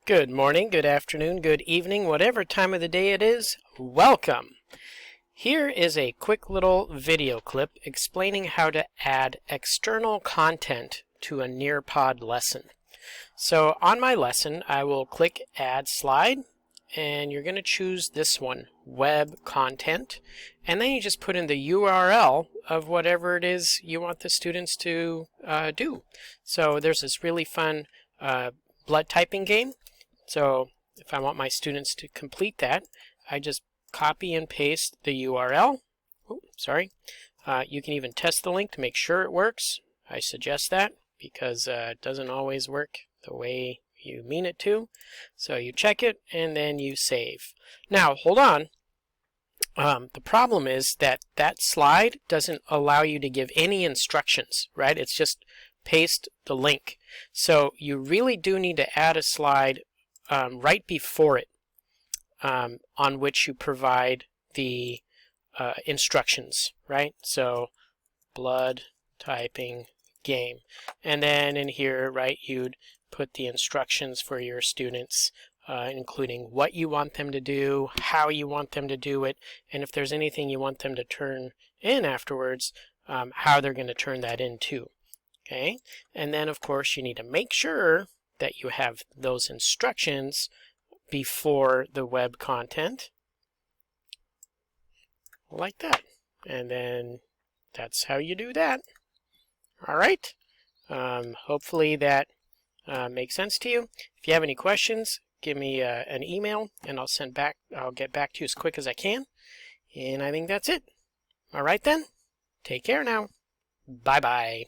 Good morning, good afternoon, good evening, whatever time of the day it is, welcome! Here is a quick little video clip explaining how to add external content to a Nearpod lesson. So on my lesson, I will click Add Slide, and you're going to choose this one, Web Content, and then you just put in the URL of whatever it is you want the students to do. So there's this really fun blood typing game. So if I want my students to complete that, I just copy and paste the URL. Oh, sorry. You can even test the link to make sure it works. I suggest that because it doesn't always work the way you mean it to. So you check it and then you save. Now hold on. The problem is that that slide doesn't allow you to give any instructions, right? It's just paste the link. So you really do need to add a slide right before it, on which you provide the instructions, right? So blood typing game, and then in here, right, you'd put the instructions for your students, including what you want them to do, how you want them to do it, and if there's anything you want them to turn in afterwards, how they're going to turn that in too. Okay, and then of course you need to make sure that you have those instructions before the web content, like that. And then that's how you do that. All right. Hopefully that makes sense to you. If you have any questions, give me an email and I'll get back to you as quick as I can. And I think that's it. All right then. Take care now. Bye-bye.